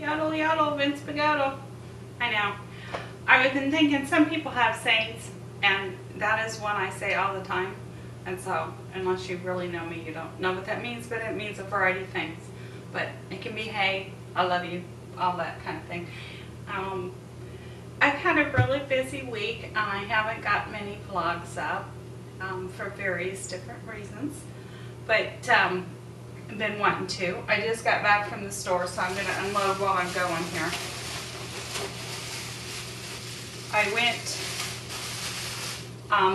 Yodel, yodel, Vince Spaghetto. I know. I've been thinking some people have sayings, and that is one I say all the time. And so, unless you really know me, you don't know what that means, but it means a variety of things. But it can be, hey, I love you, all that kind of thing. I've had a really busy week, and I haven't got many vlogs up for various different reasons. But I've been wanting to. I just got back from the store, so I'm going to unload while I'm going here. I went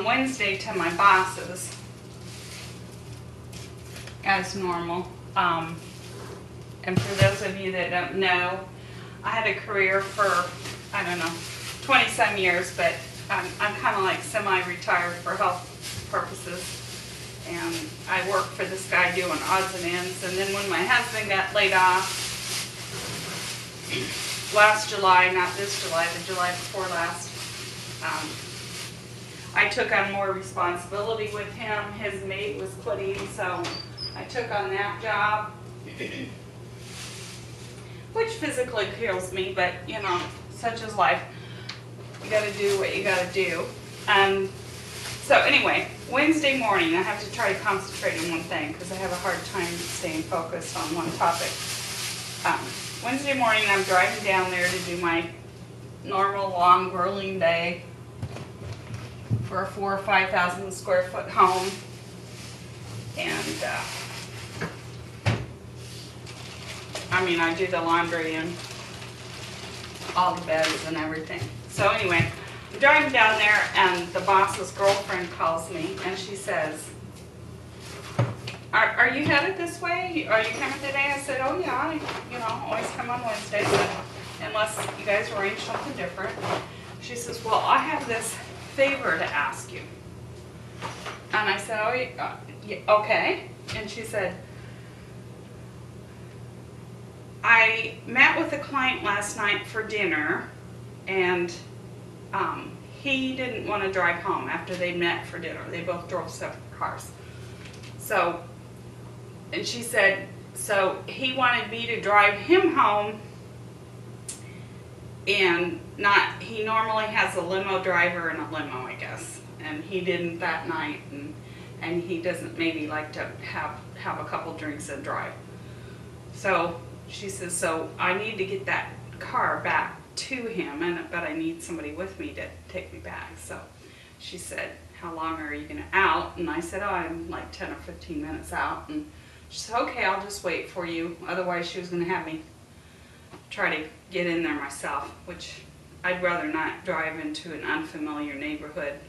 Wednesday to my boss's as normal. And for those of you that don't know, I had a career for, I don't know, 20-some years, but I'm kind of like semi-retired for health purposes. And I worked for this guy doing odds and ends. And then when my husband got laid off last July, not this July, the July before last, I took on more responsibility with him. His mate was quitting, so I took on that job, which physically kills me, but you know, such is life. You gotta do what you gotta do. So anyway, Wednesday morning, I have to try to concentrate on one thing because I have a hard time staying focused on one topic. Wednesday morning, I'm driving down there to do my normal long grueling day for a 4,000 or 5,000 square foot home. And I mean, I do the laundry and all the beds and everything. So anyway, I'm driving down there, and the boss's girlfriend calls me, and she says, Are you headed this way? Are you coming today? I said, oh yeah, I always come on Wednesdays, unless you guys arrange something different. She says, well, I have this favor to ask you. And I said, oh, yeah, okay. And she said, I met with a client last night for dinner, and he didn't want to drive home after they met for dinner. They both drove separate cars. So, and she said, so he wanted me to drive him home, and he normally has a limo driver and a limo, I guess, and he didn't that night, and he doesn't maybe like to have a couple drinks and drive. So she says, so I need to get that car back to him, but I need somebody with me to take me back. So she said, how long are you gonna out? And I said, oh, I'm like 10 or 15 minutes out. And she said, okay, I'll just wait for you. Otherwise she was gonna have me try to get in there myself, which I'd rather not drive into an unfamiliar neighborhood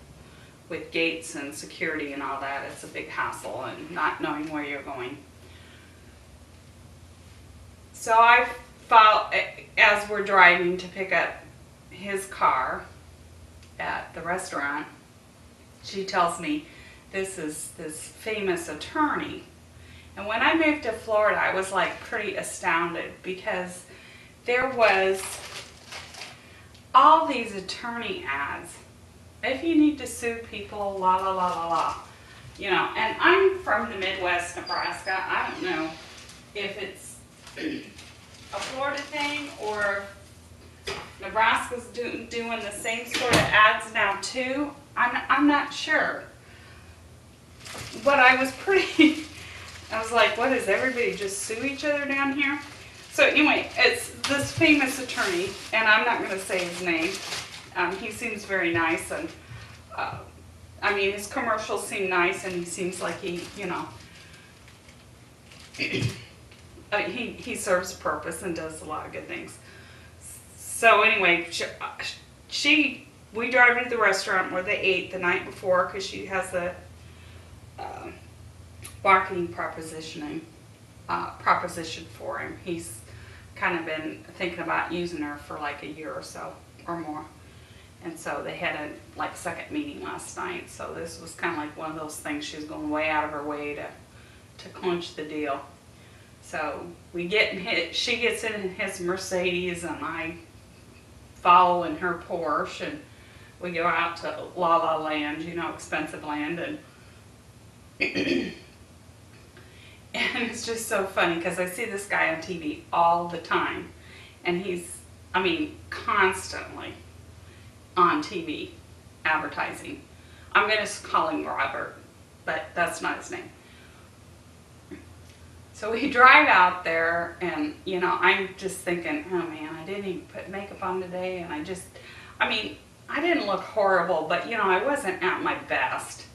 with gates and security and all that. It's a big hassle, and not knowing where you're going. So I followed, as we're driving to pick up his car at the restaurant, she tells me this is this famous attorney. And when I moved to Florida, I was like pretty astounded, because there was all these attorney ads. If you need to sue people, la la la la la. You know, and I'm from the Midwest, Nebraska. I don't know if it's a Florida thing or Nebraska's doing the same sort of ads now too. I'm not sure. But I was like, what, is everybody just sue each other down here? So anyway, it's this famous attorney, and I'm not going to say his name. He seems very nice, and I mean, his commercials seem nice, and he seems like he serves a purpose and does a lot of good things. So anyway, we drive into the restaurant where they ate the night before, because she has a marketing proposition for him. He's kind of been thinking about using her for like a year or so or more. And so they had a second meeting last night. So this was kind of like one of those things. She was going way out of her way to clinch the deal. So she gets in his Mercedes, and I follow in her Porsche, and we go out to La La Land, expensive land, and and it's just so funny because I see this guy on TV all the time, And he's, I mean, constantly on TV advertising. I'm going to call him Robert, but that's not his name. So we drive out there, and, you know, I'm just thinking, oh man, I didn't even put makeup on today, and I mean, I didn't look horrible, but, you know, I wasn't at my best.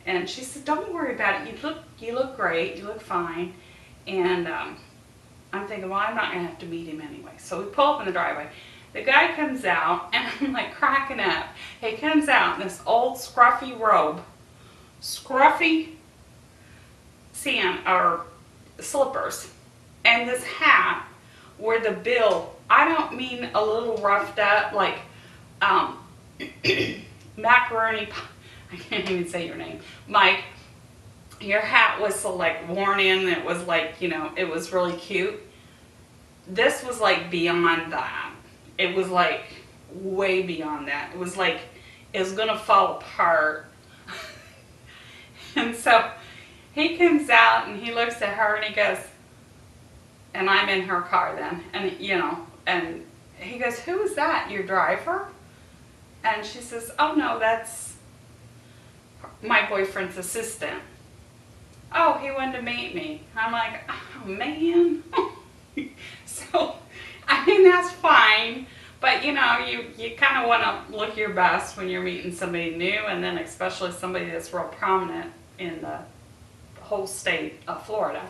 And she said, don't worry about it, you look great, you look fine. And I'm thinking, well, I'm not going to have to meet him anyway. So we pull up in the driveway. The guy comes out, and I'm like cracking up. He comes out in this old scruffy robe, scruffy or slippers, and this hat where the bill, I don't mean a little roughed up, like macaroni, I can't even say your name, Mike. Your hat was so like worn in, it was like, you know, it was really cute. This was like beyond that. It was like way beyond that. It was like, it was gonna fall apart. And so he comes out and he looks at her and he goes, and I'm in her car then, and you know, and he goes, who is that, your driver? And she says, oh no, that's my boyfriend's assistant. Oh, he wanted to meet me. I'm like, oh man. So, I mean, that's fine, but you know, you kind of want to look your best when you're meeting somebody new, and then especially somebody that's real prominent in the whole state of Florida.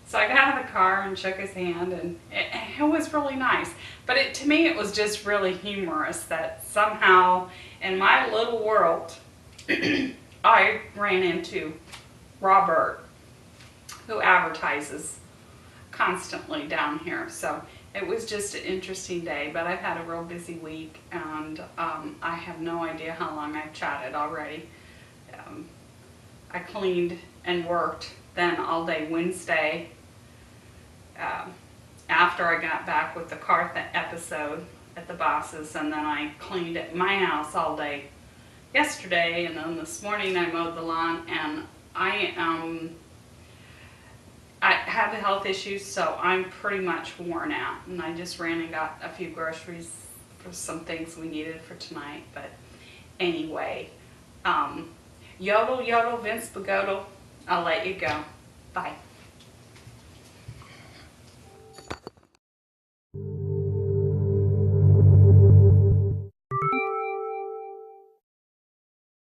So I got out of the car and shook his hand, and it was really nice. But to me, it was just really humorous that somehow in my little world, I ran into Robert, who advertises constantly down here. So it was just an interesting day, but I've had a real busy week, and I have no idea how long I've chatted already. I cleaned and worked then all day Wednesday after I got back with the car episode at the boss's, and then I cleaned at my house all day yesterday, and then this morning I mowed the lawn, and I have health issues, so I'm pretty much worn out, and I just ran and got a few groceries for some things we needed for tonight. But anyway, yodel, yodel, Vince Pagodel, I'll let you go. Bye.